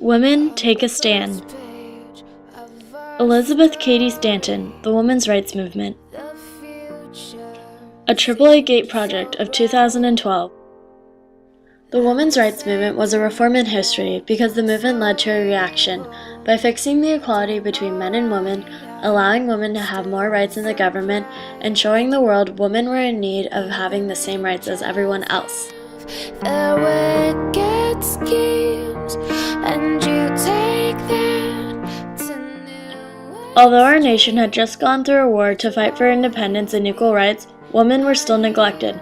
Women Take a Stand. Elizabeth Cady Stanton, the Women's Rights Movement. A AAA Gate Project of 2012. The women's rights movement was a reform in history because the movement led to a reaction by fixing the equality between men and women, allowing women to have more rights in the government, and showing the world women were in need of having the same rights as everyone else. There were wicked schemes, and you take that to new. Although our nation had just gone through a war to fight for independence and equal rights, women were still neglected.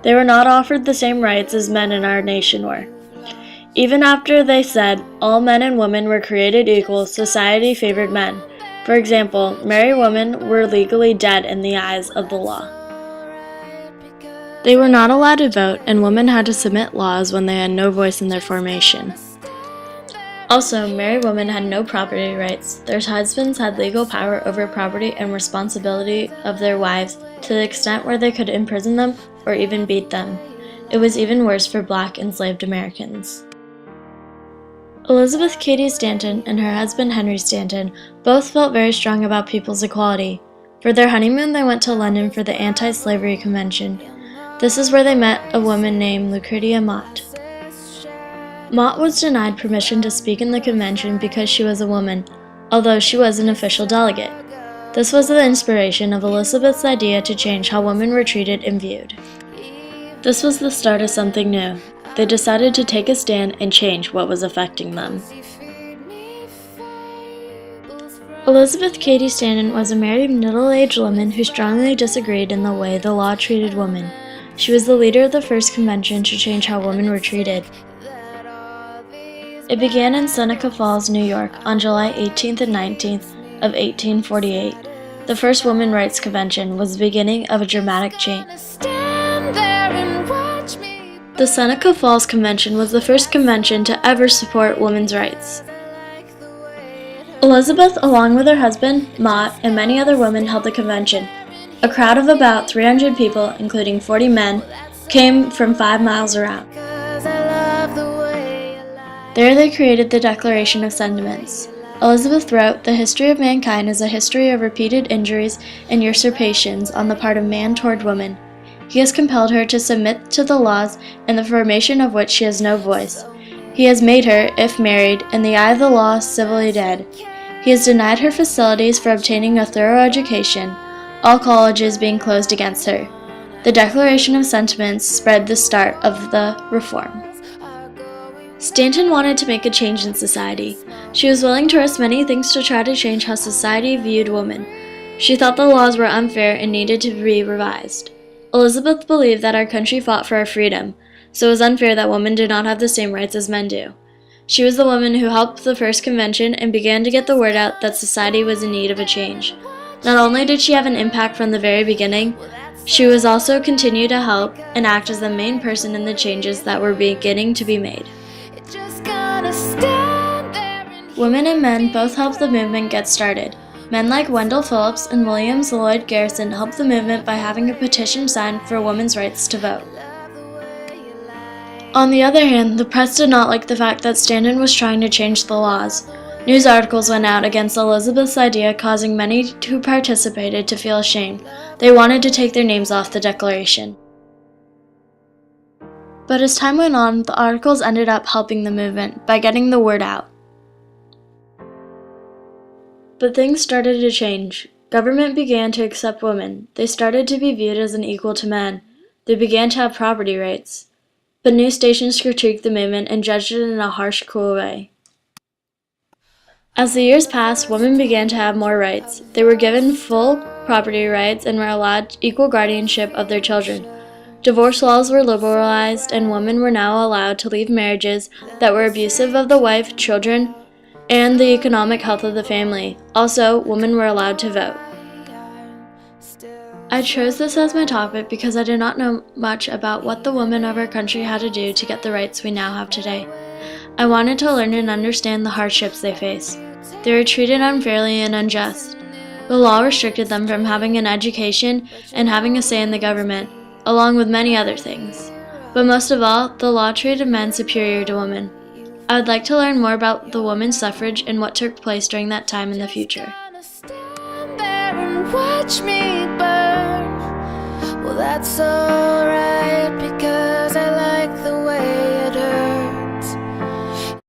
They were not offered the same rights as men in our nation were. Even after they said all men and women were created equal, society favored men. For example, married women were legally dead in the eyes of the law. They were not allowed to vote, and women had to submit laws when they had no voice in their formation. Also, married women had no property rights. Their husbands had legal power over property and responsibility of their wives to the extent where they could imprison them or even beat them. It was even worse for Black enslaved Americans. Elizabeth Cady Stanton and her husband Henry Stanton both felt very strong about people's equality. For their honeymoon, they went to London for the Anti-Slavery Convention. This is where they met a woman named Lucretia Mott. Mott was denied permission to speak in the convention because she was a woman, although she was an official delegate. This was the inspiration of Elizabeth's idea to change how women were treated and viewed. This was the start of something new. They decided to take a stand and change what was affecting them. Elizabeth Cady Stanton was a married middle-aged woman who strongly disagreed in the way the law treated women. She was the leader of the first convention to change how women were treated. It began in Seneca Falls, New York, on July 18th and 19th of 1848. The first women's rights convention was the beginning of a dramatic change. The Seneca Falls Convention was the first convention to ever support women's rights. Elizabeth, along with her husband, Mott, and many other women held the convention. A crowd of about 300 people, including 40 men, came from 5 miles around. There they created the Declaration of Sentiments. Elizabeth wrote, "The history of mankind is a history of repeated injuries and usurpations on the part of man toward woman. He has compelled her to submit to the laws in the formation of which she has no voice. He has made her, if married, in the eye of the law, civilly dead. He has denied her facilities for obtaining a thorough education, all colleges being closed against her." The Declaration of Sentiments spread the start of the reform. Stanton wanted to make a change in society. She was willing to risk many things to try to change how society viewed women. She thought the laws were unfair and needed to be revised. Elizabeth believed that our country fought for our freedom, so it was unfair that women did not have the same rights as men do. She was the woman who helped the first convention and began to get the word out that society was in need of a change. Not only did she have an impact from the very beginning, she was also continued to help and act as the main person in the changes that were beginning to be made. Women and men both helped the movement get started. Men like Wendell Phillips and William Lloyd Garrison helped the movement by having a petition signed for women's rights to vote. On the other hand, the press did not like the fact that Stanton was trying to change the laws. News articles went out against Elizabeth's idea, causing many who participated to feel ashamed. They wanted to take their names off the declaration. But as time went on, the articles ended up helping the movement by getting the word out. But things started to change. Government began to accept women. They started to be viewed as an equal to men. They began to have property rights. But news stations critiqued the movement and judged it in a harsh, cruel way. As the years passed, women began to have more rights. They were given full property rights and were allowed equal guardianship of their children. Divorce laws were liberalized, and women were now allowed to leave marriages that were abusive of the wife, children, and the economic health of the family. Also, women were allowed to vote. I chose this as my topic because I did not know much about what the women of our country had to do to get the rights we now have today. I wanted to learn and understand the hardships they face. They were treated unfairly and unjust. The law restricted them from having an education and having a say in the government, along with many other things. But most of all, the law treated men superior to women. I would like to learn more about the women's suffrage and what took place during that time in the future. Stand there and watch me burn.